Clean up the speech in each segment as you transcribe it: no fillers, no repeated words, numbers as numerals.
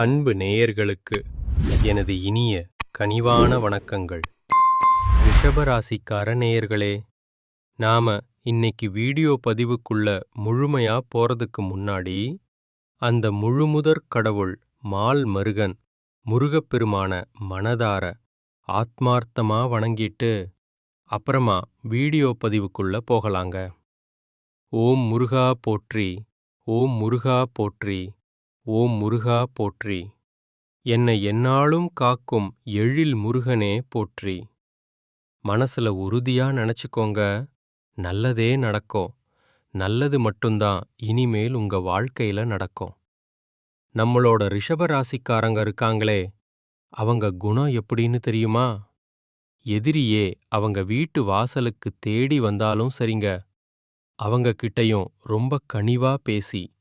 அன்பு நேயர்களுக்கு எனது இனிய கனிவான வணக்கங்கள். ரிஷபராசிக்கார நேயர்களே, நாம இன்னைக்கு வீடியோ பதிவுக்குள்ள முழுமையா போறதுக்கு முன்னாடி அந்த முழுமுதற் கடவுள் மால் மருகன் முருகப்பெருமான மனதார ஆத்மார்த்தமா வணங்கிட்டு அப்புறமா வீடியோ பதிவுக்குள்ள போகலாங்க. ஓம் முருகா போற்றி, ஓம் முருகா போற்றி, ஓம் முருகா போற்றி. என்னை எந்நாளும் காக்கும் எழில் முருகனே போற்றி. மனசுல உறுதியா நினைச்சுக்கோங்க, நல்லதே நடக்கும். நல்லது மட்டும்தான் இனிமேல் உங்க வாழ்க்கையில நடக்கும். நம்மளோட ரிஷபராசிக்காரங்க இருக்காங்களே, அவங்க குணம் எப்படின்னு தெரியுமா? எதிரியே அவங்க வீட்டு வாசலுக்கு தேடி வந்தாலும் சரிங்க, அவங்க கிட்டயும் ரொம்ப கனிவா பேசி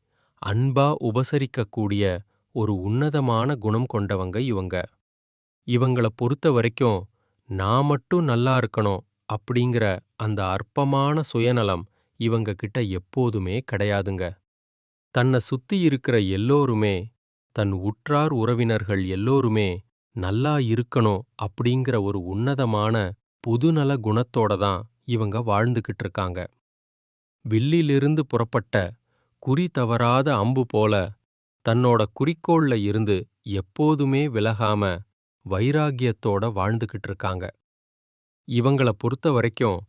அன்பா உபசரிக்கக்கூடிய ஒரு உன்னதமான குணம் கொண்டவங்க இவங்க. இவங்கள பொறுத்த வரைக்கும் நான் மட்டும் நல்லா இருக்கணும் அப்படிங்கிற அந்த அற்பமான சுயநலம் இவங்க கிட்ட எப்போதுமே கிடையாதுங்க. தன்னை சுத்தி இருக்கிற எல்லோருமே, தன் உற்றார் உறவினர்கள் எல்லோருமே நல்லா இருக்கணும் அப்படிங்கிற ஒரு உன்னதமான புதுநல குணத்தோட தான் இவங்க வாழ்ந்துகிட்டு இருக்காங்க. வில்லிலிருந்து புறப்பட்ட குறி தவறாத அம்பு போல தன்னோட குறிக்கோள்ல இருந்து எப்போதுமே விலகாம வைராகியத்தோட வாழ்ந்துகிட்டு இருக்காங்க. இவங்கள பொறுத்த வரைக்கும்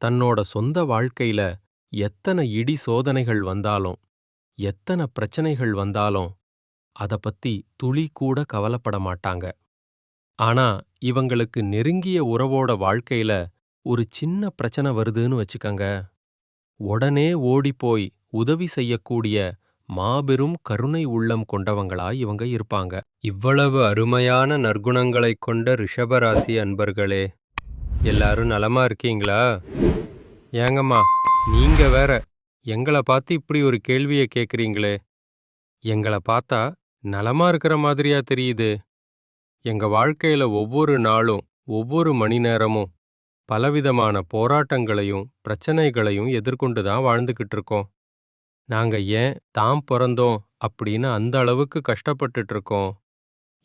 தன்னோட சொந்த வாழ்க்கையில எத்தனை இடி சோதனைகள் வந்தாலும், எத்தனை பிரச்சனைகள் வந்தாலும் அத பத்தி துளி கூட கவலைப்பட மாட்டாங்க. ஆனா இவங்களுக்கு நெருங்கிய உறவோட வாழ்க்கையில ஒரு சின்ன பிரச்சனை வருதுன்னு வச்சுக்கங்க, உடனே ஓடிப்போய் உதவி செய்யக்கூடிய மாபெரும் கருணை உள்ளம் கொண்டவங்களா இவங்க இருப்பாங்க. இவ்வளவு அருமையான நற்குணங்களைக் கொண்ட ரிஷபராசி அன்பர்களே, எல்லாரும் நலமா இருக்கீங்களா? ஏங்கம்மா, நீங்க வேற எங்களை பார்த்து இப்படி ஒரு கேள்வியை கேட்குறீங்களே. எங்களை பார்த்தா நலமா இருக்கிற மாதிரியா தெரியுது? எங்க வாழ்க்கையில ஒவ்வொரு நாளும் ஒவ்வொரு மணி நேரமும் பலவிதமான போராட்டங்களையும் பிரச்சனைகளையும் எதிர்கொண்டு தான் வாழ்ந்துகிட்டு இருக்கோம். நாங்க ஏன் தான் பிறந்தோம் அப்படின்னு அந்த அளவுக்கு கஷ்டப்பட்டுட்டு இருக்கோம்.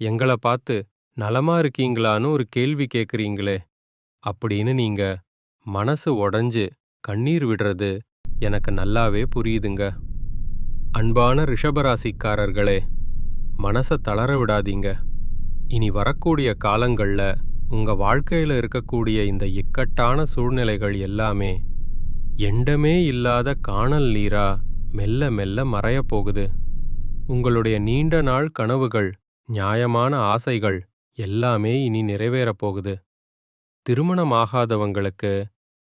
எங்களை பார்த்து நலமா இருக்கீங்களான்னு ஒரு கேள்வி கேட்குறீங்களே அப்படின்னு நீங்க மனசு உடைஞ்சு கண்ணீர் விடுறது எனக்கு நல்லாவே புரியுதுங்க. அன்பான ரிஷபராசிக்காரர்களே, மனசை தளர விடாதீங்க. இனி வரக்கூடிய காலங்கள்ல உங்க வாழ்க்கையில இருக்கக்கூடிய இந்த இக்கட்டான சூழ்நிலைகள் எல்லாமே எண்டமே இல்லாத காணல் நீரா மெல்ல மெல்ல மறையப் போகுது. உங்களுடைய நீண்ட நாள் கனவுகள், நியாயமான ஆசைகள் எல்லாமே இனி நிறைவேறப் போகுது. திருமணமாகாதவங்களுக்கு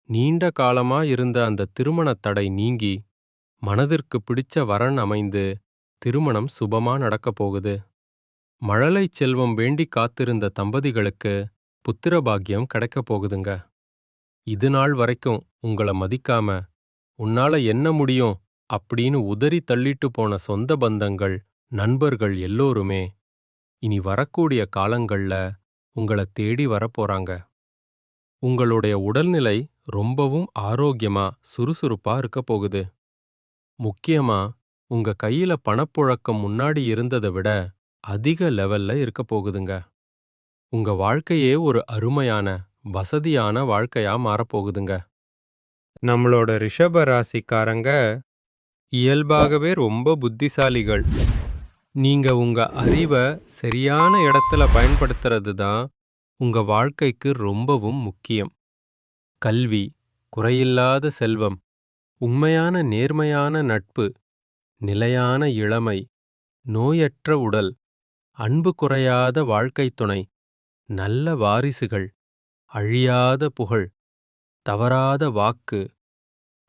நீண்ட காலமா இருந்த அந்த திருமணத் தடை நீங்கி மனதிற்கு பிடிச்ச வரன் அமைந்து திருமணம் சுபமா நடக்கப் போகுது. மழலைச் செல்வம் வேண்டி காத்திருந்த தம்பதிகளுக்கு புத்திர பாக்கியம் கிடைக்கப் போகுதுங்க. இது நாள் வரைக்கும் உங்களை மதிக்காம உன்னால என்ன முடியும் அப்படின்னு உதறி தள்ளிட்டு போன சொந்த பந்தங்கள், நண்பர்கள் எல்லோருமே இனி வரக்கூடிய காலங்கள்ல உங்களை தேடி வரப்போறாங்க. உங்களுடைய உடல்நிலை ரொம்பவும் ஆரோக்கியமா சுறுசுறுப்பா இருக்க போகுது. முக்கியமா உங்க கையில பணப்புழக்கம் முன்னாடி இருந்ததை விட அதிக லெவல்ல இருக்க போகுதுங்க. உங்க வாழ்க்கையே ஒரு அருமையான வசதியான வாழ்க்கையா மாறப்போகுதுங்க. நம்மளோட ரிஷப ராசிக்காரங்க இயல்பாகவே ரொம்ப புத்திசாலிகள். நீங்க உங்க அறிவை சரியான இடத்துல பயன்படுத்துறது தான் உங்க வாழ்க்கைக்கு ரொம்பவும் முக்கியம். கல்வி, குறையில்லாத செல்வம், உண்மையான நேர்மையான நட்பு, நிலையான இளமை, நோயற்ற உடல், அன்பு குறையாத வாழ்க்கைத் துணை, நல்ல வாரிசுகள், அழியாத புகழ், தவறாத வாக்கு,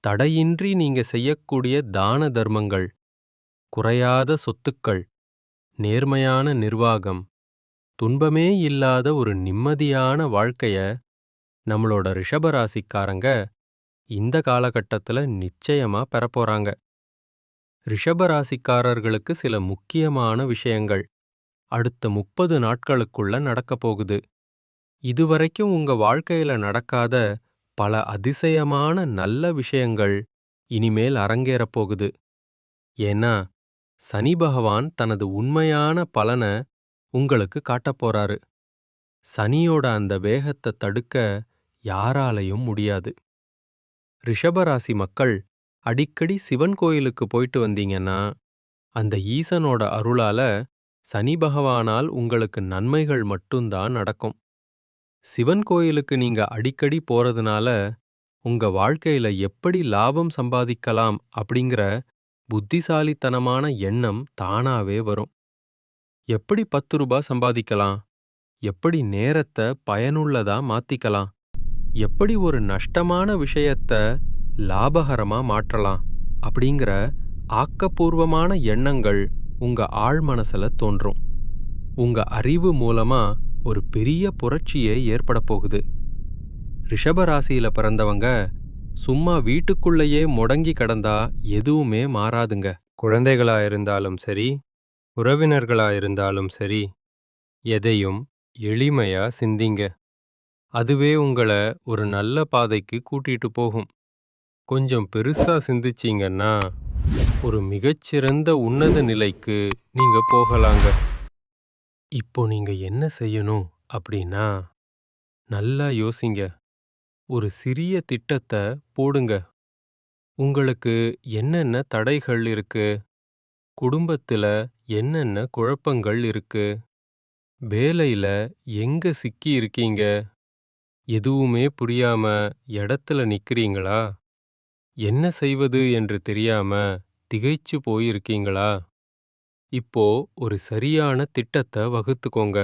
தடையின்றி நீங்க செய்யக்கூடிய தான தர்மங்கள், குறையாத சொத்துக்கள், நேர்மையான நிர்வாகம், துன்பமே இல்லாத ஒரு நிம்மதியான வாழ்க்கைய நம்மளோட ரிஷபராசிக்காரங்க இந்த காலகட்டத்துல நிச்சயமா பெறப்போறாங்க. ரிஷபராசிக்காரர்களுக்கு சில முக்கியமான விஷயங்கள் அடுத்த 30 நாட்களுக்குள்ள நடக்கப் போகுது. இதுவரைக்கும் உங்க வாழ்க்கையில நடக்காத பல அதிசயமான நல்ல விஷயங்கள் இனிமேல் அரங்கேறப் போகுது. ஏன்னா சனி பகவான் தனது உண்மையான பலன உங்களுக்கு காட்டப் போறாரு. சனியோட அந்த வேகத்தை தடுக்க யாராலையும் முடியாது. ரிஷபராசி மக்கள் அடிக்கடி சிவன் கோயிலுக்கு போயிட்டு வந்தீங்கன்னா, அந்த ஈசனோட அருளால சனி பகவானால் உங்களுக்கு நன்மைகள் மட்டும்தான் நடக்கும். சிவன் கோயிலுக்கு நீங்க அடிக்கடி போறதுனால உங்க வாழ்க்கையில எப்படி லாபம் சம்பாதிக்கலாம் அப்படிங்கிற புத்திசாலித்தனமான எண்ணம் தானாவே வரும். எப்படி ரூ. 10 சம்பாதிக்கலாம்? எப்படி நேரத்தை பயனுள்ளதா மாத்திக்கலாம்? எப்படி ஒரு நஷ்டமான விஷயத்த லாபகரமா மாற்றலாம்? அப்படிங்கிற ஆக்கப்பூர்வமான எண்ணங்கள் உங்க ஆழ்மனசுல தோன்றும். உங்க அறிவு மூலமா ஒரு பெரிய புரட்சியே ஏற்பட போகுது. ரிஷபராசியில பிறந்தவங்க சும்மா வீட்டுக்குள்ளேயே முடங்கி கிடந்தா எதுவுமே மாறாதுங்க. குழந்தைகளா இருந்தாலும் சரி, உறவினர்களா இருந்தாலும் சரி, எதையும் எளிமையா சிந்திங்க. அதுவே உங்கள ஒரு நல்ல பாதைக்கு கூட்டிட்டு போகும். கொஞ்சம் பெருசா சிந்திச்சீங்கன்னா, ஒரு மிகச்சிறந்த உன்னத நிலைக்கு நீங்க போகலாங்க. இப்போ நீங்க என்ன செய்யணும் அப்படின்னா, நல்லா யோசிங்க. ஒரு சிறிய திட்டத்த போடுங்க. உங்களுக்கு என்னென்ன தடைகள் இருக்கு? குடும்பத்துல என்னென்ன குழப்பங்கள் இருக்கு? வேலையில எங்க சிக்கி இருக்கீங்க? எதுவுமே புரியாம இடத்துல நிக்கிறீங்களா? என்ன செய்வது என்று தெரியாம திகைச்சு போயிருக்கீங்களா? இப்போ ஒரு சரியான திட்டத்த வகுத்துக்கோங்க.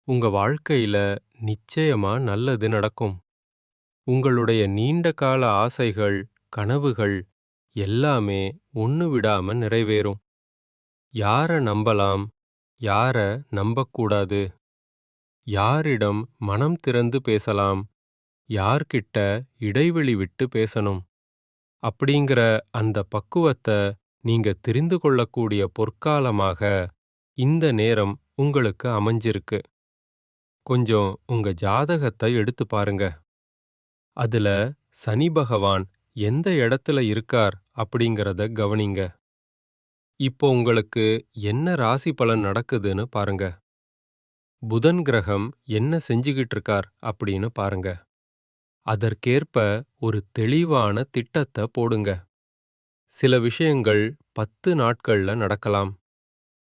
உங்க வாழ்க்கையில நிச்சயமா நல்லது நடக்கும். உங்களுடைய நீண்ட கால ஆசைகள், கனவுகள் எல்லாமே ஒண்ணு விடாம நிறைவேறும். யார நம்பலாம்? யார நம்பக்கூடாது? யாரிடம் மனம் திறந்து பேசலாம்? யார்கிட்ட இடைவெளி விட்டு பேசணும்? அப்படிங்கிற அந்த பக்குவத்த நீங்க தெரிந்து கொள்ளக்கூடிய பொற்காலமாக இந்த நேரம் உங்களுக்கு அமைஞ்சிருக்கு. கொஞ்சம் உங்க ஜாதகத்தை எடுத்து பாருங்க. அதுல சனி பகவான் எந்த இடத்துல இருக்கார் அப்படிங்கிறத கவனிங்க. இப்போ உங்களுக்கு என்ன ராசி பலன் நடக்குதுன்னு பாருங்க. புதன் கிரகம் என்ன செஞ்சுகிட்டு இருக்கார் அப்படின்னு பாருங்க. அதற்கேற்ப ஒரு தெளிவான திட்டத்தை போடுங்க. சில விஷயங்கள் 10 நாட்கள்ல நடக்கலாம்.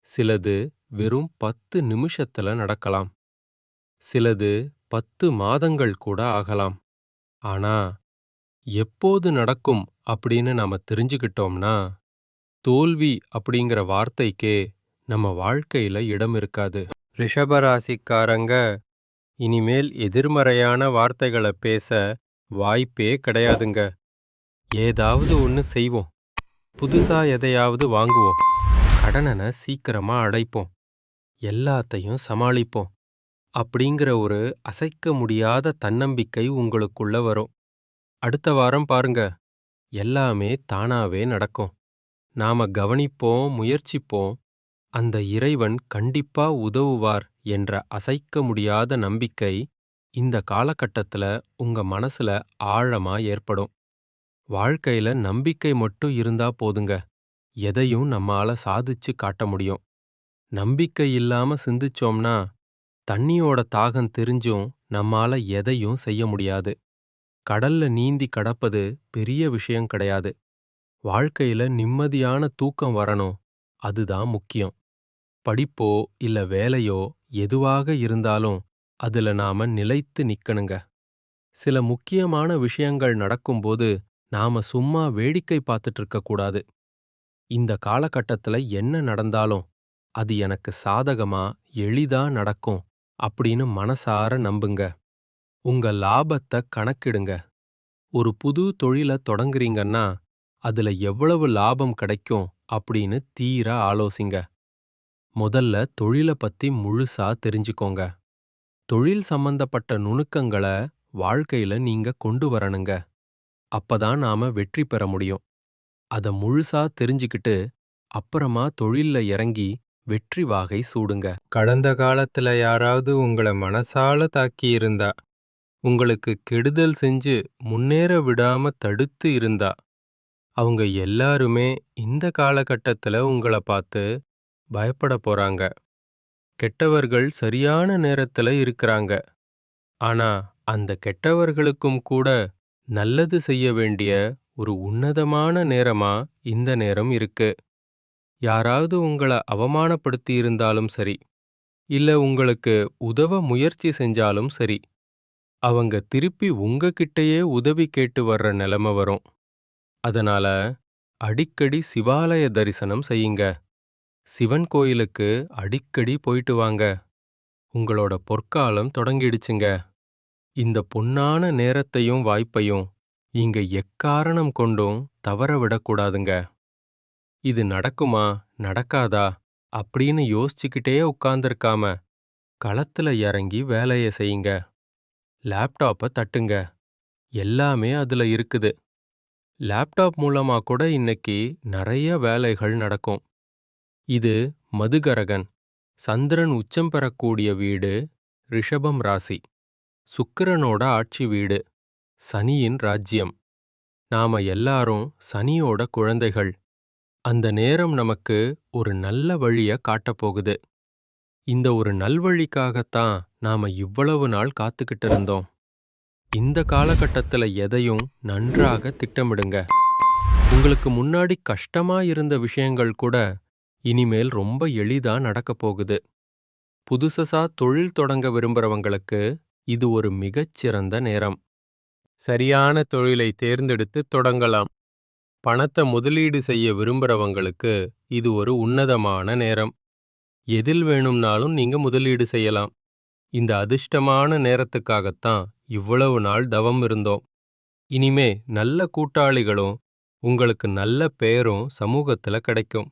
சிலது வெறும் 10 நிமிஷத்துல நடக்கலாம். சிலது 10 மாதங்கள் கூட ஆகலாம். ஆனா எப்போது நடக்கும் அப்படின்னு நாம தெரிஞ்சுக்கிட்டோம்னா, தோல்வி அப்படிங்கிற வார்த்தைக்கே நம்ம வாழ்க்கையில இடம் இருக்காது. ரிஷபராசிக்காரங்க இனிமேல் எதிர்மறையான வார்த்தைகளை பேச வாய்ப்பே கிடையாதுங்க. ஏதாவது ஒன்று செய்வோம், புதுசா எதையாவது வாங்குவோம், கடனை சீக்கிரமா அடைப்போம், எல்லாத்தையும் சமாளிப்போம் அப்படிங்கிற ஒரு அசைக்க முடியாத தன்னம்பிக்கை உங்களுக்குள்ள வரும். அடுத்த வாரம் பாருங்க, எல்லாமே தானாவே நடக்கும். நாம கவனிப்போம், முயற்சிப்போம், அந்த இறைவன் கண்டிப்பா உதவுவார் என்ற அசைக்க முடியாத நம்பிக்கை இந்த காலகட்டத்துல உங்க மனசுல ஆழமா ஏற்படும். வாழ்க்கையில நம்பிக்கை மட்டும் இருந்தா போதுங்க, எதையும் நம்மால சாதிச்சு காட்ட முடியும். நம்பிக்கை இல்லாம சிந்திச்சோம்னா, தண்ணியோட தாகம் தெரிஞ்சும் நம்மால எதையும் செய்ய முடியாது. கடல்ல நீந்தி கடப்பது பெரிய விஷயம் கிடையாது. வாழ்க்கையில நிம்மதியான தூக்கம் வரணும், அதுதான் முக்கியம். படிப்போ இல்ல வேலையோ எதுவாக இருந்தாலும் அதுல நாம நிலைத்து நிக்கணுங்க. சில முக்கியமான விஷயங்கள் நடக்கும்போது நாம சும்மா வேடிக்கை பார்த்துட்டு இருக்க கூடாது. இந்த காலகட்டத்துல என்ன நடந்தாலும் அது எனக்கு சாதகமா எளிதா நடக்கும் அப்படின்னு மனசார நம்புங்க. உங்க லாபத்தை கணக்கிடுங்க. ஒரு புது தொழில தொடங்குறீங்கன்னா அதுல எவ்வளவு லாபம் கிடைக்கும் அப்படின்னு தீர ஆலோசிங்க. முதல்ல தொழில பத்தி முழுசா தெரிஞ்சுக்கோங்க. தொழில் சம்பந்தப்பட்ட நுணுக்கங்கள வாழ்க்கையில நீங்க கொண்டு வரணுங்க. அப்பதான் நாம வெற்றி பெற முடியும். அத முழுசா தெரிஞ்சுக்கிட்டு அப்புறமா தொழில்ல இறங்கி வெற்றி வாகை சூடுங்க. கடந்த காலத்துல யாராவது உங்கள மனசால தாக்கி இருந்தா, உங்களுக்கு கெடுதல் செஞ்சு முன்னேற விடாம தடுத்து இருந்தா, அவங்க எல்லாருமே இந்த காலகட்டத்துல உங்கள பார்த்து பயப்பட போறாங்க. கெட்டவர்கள் சரியான நேரத்துல இருக்கிறாங்க. ஆனா, அந்த கெட்டவர்களுக்கும் கூட நல்லது செய்ய வேண்டிய ஒரு உன்னதமான நேரமா இந்த நேரம் இருக்கு. யாராவது உங்கள அவமானப்படுத்தி இருந்தாலும் சரி, இல்ல உங்களுக்கு உதவ முயற்சி செஞ்சாலும் சரி, அவங்க திருப்பி உங்ககிட்டயே உதவி கேட்டு வர்ற நிலைமை வரும். அதனால அடிக்கடி சிவாலய தரிசனம் செய்யுங்க. சிவன் கோயிலுக்கு அடிக்கடி போயிட்டு வாங்க. உங்களோட பொற்காலம் தொடங்கிடுச்சுங்க. இந்த பொன்னான நேரத்தையும் வாய்ப்பையும் இங்க எக்காரணம் கொண்டும் தவற விடக்கூடாதுங்க. இது நடக்குமா நடக்காதா அப்படின்னு யோசிச்சுக்கிட்டே உட்கார்ந்திருக்காம களத்துல இறங்கி வேலைய செய்யுங்க. லேப்டாப்ப தட்டுங்க. எல்லாமே அதுல இருக்குது. லேப்டாப் மூலமா கூட இன்னைக்கு நிறைய வேலைகள் நடக்கும். இது மதுகரகன், சந்திரன் உச்சம் பெறக்கூடிய வீடு, ரிஷபம் ராசி, சுக்கிரனோட ஆட்சி வீடு, சனியின் ராஜ்யம். நாம எல்லாரும் சனியோட குழந்தைகள். அந்த நேரம் நமக்கு ஒரு நல்ல வழிய காட்டப் போகுது. இந்த ஒரு நல்வழிக்காகத்தான் நாம இவ்வளவு நாள் காத்துக்கிட்டு இருந்தோம். இந்த காலகட்டத்துல எதையும் நன்றாக திட்டமிடுங்க. உங்களுக்கு முன்னாடி கஷ்டமா இருந்த விஷயங்கள் கூட இனிமேல் ரொம்ப எளிதா நடக்கப் போகுது. புதுசா தொழில் தொடங்க விரும்புறவங்களுக்கு இது ஒரு மிகச்சிறந்த நேரம். சரியான தொழிலை தேர்ந்தெடுத்து தொடங்கலாம். பணத்தை முதலீடு செய்ய விரும்புறவங்களுக்கு இது ஒரு உன்னதமான நேரம். எதில் வேணும்னாலும் நீங்க முதலீடு செய்யலாம். இந்த அதிர்ஷ்டமான நேரத்துக்காகத்தான் இவ்வளவு நாள் தவம் இருந்தோம். இனிமே நல்ல கூட்டாளிகளும் உங்களுக்கு நல்ல பேரும் சமூகத்துல கிடைக்கும்.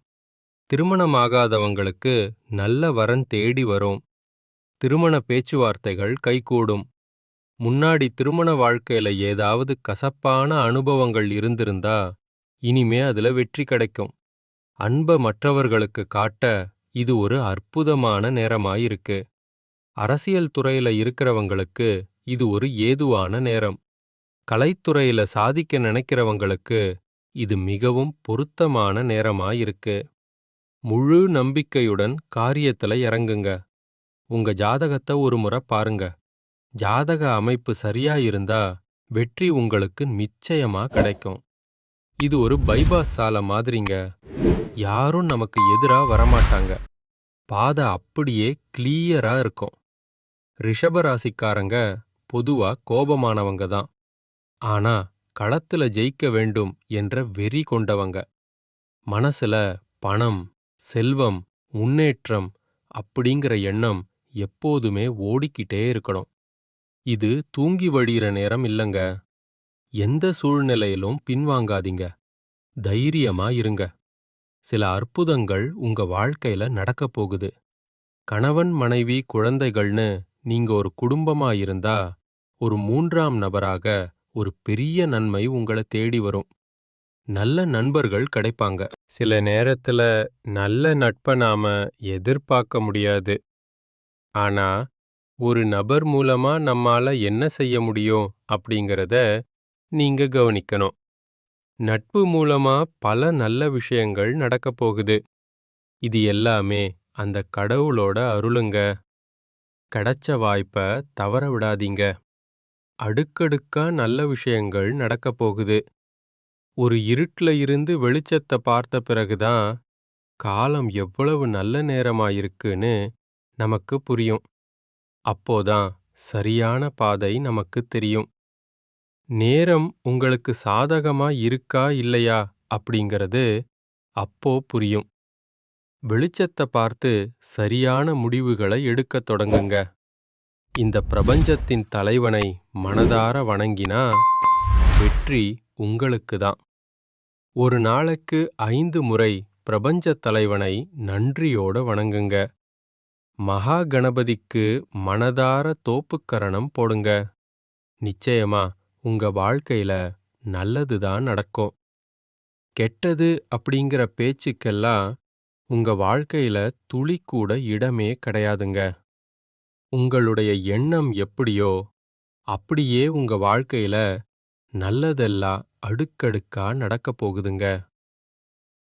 திருமணமாகாதவங்களுக்கு நல்ல வரன் தேடி வரும். திருமண பேச்சுவார்த்தைகள் கைகூடும். முன்னாடி திருமண வாழ்க்கையில ஏதாவது கசப்பான அனுபவங்கள் இருந்திருந்தா இனிமே அதுல வெற்றி கிடைக்கும். அன்பை மற்றவர்களுக்கு காட்ட இது ஒரு அற்புதமான நேரமாயிருக்கு. அரசியல் துறையில இருக்கிறவங்களுக்கு இது ஒரு ஏதுவான நேரம். கலைத்துறையில சாதிக்க நினைக்கிறவங்களுக்கு இது மிகவும் பொருத்தமான நேரமாயிருக்கு. முழு நம்பிக்கையுடன் காரியத்துல இறங்குங்க. உங்க ஜாதகத்தை ஒரு முறை பாருங்க. ஜாதக அமைப்பு சரியா இருந்தா வெற்றி உங்களுக்கு நிச்சயமா கிடைக்கும். இது ஒரு பைபாஸ் சாலை மாதிரிங்க. யாரும் நமக்கு எதிரா வரமாட்டாங்க. பாதை அப்படியே கிளியரா இருக்கும். ரிஷபராசிக்காரங்க பொதுவா கோபமானவங்க தான். ஆனா களத்துல ஜெயிக்க வேண்டும் என்ற வெறி கொண்டவங்க. மனசுல பணம், செல்வம், முன்னேற்றம் அப்படிங்கிற எண்ணம் எப்போதுமே ஓடிக்கிட்டே இருக்கணும். இது தூங்கி வழியிற நேரம் இல்லங்க. எந்த சூழ்நிலையிலும் பின்வாங்காதீங்க. தைரியமா இருங்க. சில அற்புதங்கள் உங்க வாழ்க்கையில நடக்கப் போகுது. கணவன், மனைவி, குழந்தைகள்னு நீங்க ஒரு குடும்பமா இருந்தா, ஒரு மூன்றாம் நபராக ஒரு பெரிய நன்மை உங்களை தேடி வரும். நல்ல நண்பர்கள் கிடைப்பாங்க. சில நேரத்துல நல்ல நட்பை நாம எதிர்பார்க்க முடியாது. ஆனா ஒரு நபர் மூலமா நம்மால என்ன செய்ய முடியும் அப்படிங்கறத நீங்க கவனிக்கணும். நட்பு மூலமா பல நல்ல விஷயங்கள் நடக்கப் போகுது. இது எல்லாமே அந்த கடவுளோட அருளுங்க. கிடைச்ச வாய்ப்ப தவற விடாதீங்க. அடுக்கடுக்கா நல்ல விஷயங்கள் நடக்கப் போகுது. ஒரு இருட்டுல இருந்து வெளிச்சத்தை பார்த்த பிறகுதான் காலம் எவ்வளவு நல்ல நேரமாயிருக்குன்னு நமக்கு புரியும். அப்போதான் சரியான பாதை நமக்கு தெரியும். நேரம் உங்களுக்கு சாதகமா இருக்கா இல்லையா அப்படிங்கிறது அப்போ புரியும். வெளிச்சத்தை பார்த்து சரியான முடிவுகளை எடுக்கத் தொடங்குங்க. இந்த பிரபஞ்சத்தின் தலைவனை மனதார வணங்கினா வெற்றி உங்களுக்கு தான். ஒரு நாளைக்கு 5 முறை பிரபஞ்ச தலைவனை நன்றியோட வணங்குங்க. மகா கணபதிக்கு மனதார தோப்புக்கரணம் போடுங்க. நிச்சயமா உங்க வாழ்க்கையில நல்லதுதான் நடக்கும். கெட்டது அப்படிங்கிற பேச்சுக்கெல்லாம் உங்க வாழ்க்கையில துளி கூட இடமே கிடையாதுங்க. உங்களுடைய எண்ணம் எப்படியோ அப்படியே உங்க வாழ்க்கையில நல்லதெல்லாம் அடுக்கடுக்கா நடக்கப் போகுதுங்க.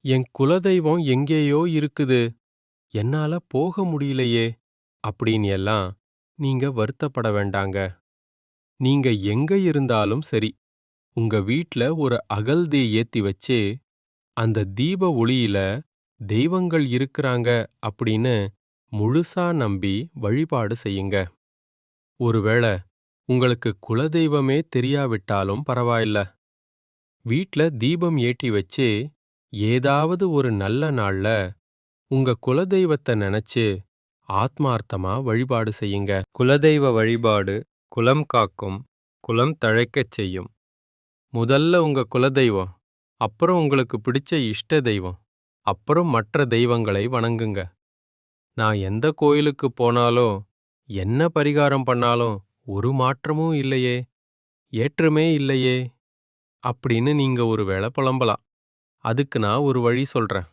என் குலதெய்வம் எங்கேயோ இருக்குது, என்னால போக முடியலையே அப்படின்னு எல்லாம் நீங்க வருத்தப்பட வேண்டாங்க. நீங்க எங்க இருந்தாலும் சரி, உங்க வீட்ல ஒரு அகல்தீ ஏத்தி வச்சு, அந்த தீப ஒளியில தெய்வங்கள் இருக்கிறாங்க அப்படின்னு முழுசா நம்பி வழிபாடு செய்யுங்க. ஒருவேளை உங்களுக்கு குலதெய்வமே தெரியாவிட்டாலும் பரவாயில்ல. வீட்ல தீபம் ஏற்றி வச்சு, ஏதாவது ஒரு நல்ல நாள்ல உங்க குலதெய்வத்த நெனச்சு ஆத்மார்த்தமா வழிபாடு செய்யுங்க. குலதெய்வ வழிபாடு குலம் காக்கும், குலம் தழைக்கச் செய்யும். முதல்ல உங்க குலதெய்வம், அப்புறம் உங்களுக்கு பிடிச்ச இஷ்ட தெய்வம், அப்புறம் மற்ற தெய்வங்களை வணங்குங்க. நான் எந்த கோயிலுக்கு போனாலும், என்ன பரிகாரம் பண்ணாலும் ஒரு மாற்றமும் இல்லையே, ஏற்றமே இல்லையே அப்படின்னு நீங்க ஒருவேளை புலம்பலாம். அதுக்கு நான் ஒரு வழி சொல்றேன்.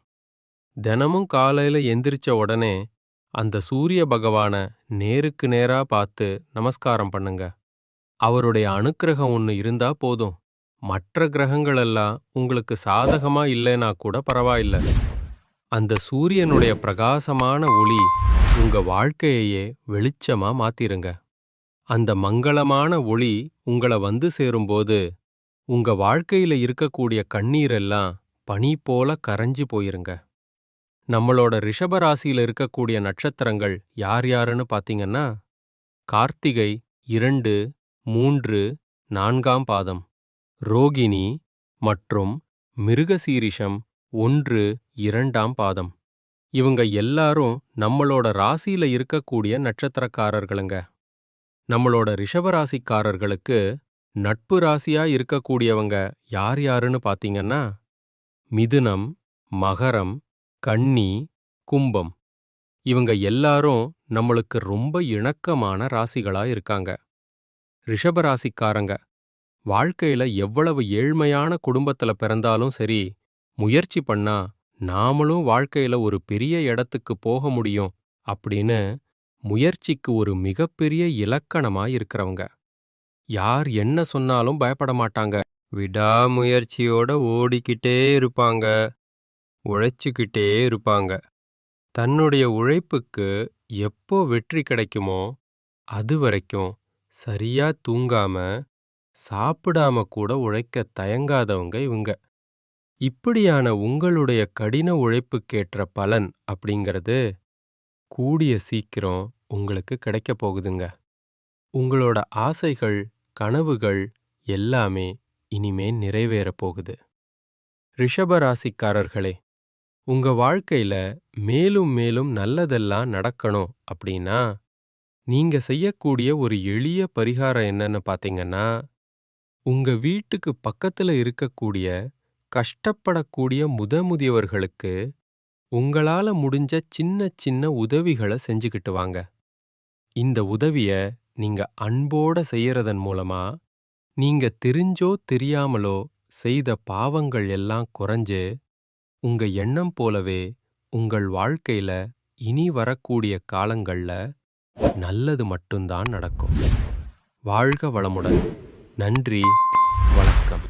தினமும் காலையில எந்திரிச்ச உடனே அந்த சூரிய பகவான நேருக்கு நேரா பார்த்து நமஸ்காரம் பண்ணுங்க. அவருடைய அனுக்கிரகம் ஒன்னு இருந்தா போதும். மற்ற கிரகங்கள் எல்லாம் உங்களுக்கு சாதகமா இல்லைனா கூட பரவாயில்ல. அந்த சூரியனுடைய பிரகாசமான ஒளி உங்க வாழ்க்கையையே வெளிச்சமா மாத்திருங்க. அந்த மங்களமான ஒளி உங்கள வந்து சேரும்போது உங்க வாழ்க்கையில இருக்கக்கூடிய கண்ணீரெல்லாம் பனி போல கரைஞ்சு போயிருங்க. நம்மளோட ரிஷப ராசியில இருக்கக்கூடிய நட்சத்திரங்கள் யார் யாருன்னு பாத்தீங்கன்னா, கார்த்திகை 2, 3, 4ஆம் பாதம், ரோகிணி மற்றும் மிருகசீரிஷம் 1, 2ஆம் பாதம். இவங்க எல்லாரும் நம்மளோட ராசியில இருக்கக்கூடிய நட்சத்திரக்காரர்களுங்க. நம்மளோட ரிஷபராசிக்காரர்களுக்கு நட்பு ராசியா இருக்கக்கூடியவங்க யார் யாருன்னு பாத்தீங்கன்னா, மிதுனம், மகரம், கன்னி, கும்பம். இவங்க எல்லாரும் நம்மளுக்கு ரொம்ப இணக்கமான ராசிகளா இருக்காங்க. ரிஷபராசிக்காரங்க வாழ்க்கையில எவ்வளவு ஏழ்மையான குடும்பத்துல பிறந்தாலும் சரி, முயற்சி பண்ணா நாமளும் வாழ்க்கையில ஒரு பெரிய இடத்துக்கு போக முடியும் அப்படின்னு முயற்சிக்கு ஒரு மிகப்பெரிய இலக்கணமா இருக்கிறவங்க. யார் என்ன சொன்னாலும் பயப்பட மாட்டாங்க. விடாமுயற்சியோட ஓடிக்கிட்டே இருப்பாங்க, உழைச்சுக்கிட்டே இருப்பாங்க. தன்னுடைய உழைப்புக்கு எப்போ வெற்றி கிடைக்குமோ அது வரைக்கும் சரியா தூங்காம, சாப்பிடாம கூட உழைக்க தயங்காதவங்க இவங்க. இப்படியான உங்களுடைய கடின உழைப்புக்கேற்ற பலன் அப்படிங்கிறது கூடிய சீக்கிரம் உங்களுக்கு கிடைக்க போகுதுங்க. உங்களோட ஆசைகள், கனவுகள் எல்லாமே இனிமே நிறைவேறப் போகுது. ரிஷபராசிக்காரர்களே, உங்க வாழ்க்கையில மேலும் மேலும் நல்லதெல்லாம் நடக்கணும் அப்படின்னா, நீங்க செய்யக்கூடிய ஒரு எளிய பரிகாரம் என்னன்னு பாத்தீங்கன்னா, உங்க வீட்டுக்கு பக்கத்துல இருக்கக்கூடிய கஷ்டப்படக்கூடிய முதியவர்களுக்கு உங்களால முடிஞ்ச சின்ன சின்ன உதவிகளை செஞ்சுக்கிட்டு வாங்க. இந்த உதவிய நீங்க அன்போட செய்யறதன் மூலமா, நீங்க தெரிஞ்சோ தெரியாமலோ செய்த பாவங்கள் எல்லாம் குறைஞ்சு, உங்க எண்ணம் போலவே உங்கள் வாழ்க்கையில இனி வரக்கூடிய காலங்கள்ல நல்லது மட்டும்தான் நடக்கும். வாழ்க வளமுடன். நன்றி. வணக்கம்.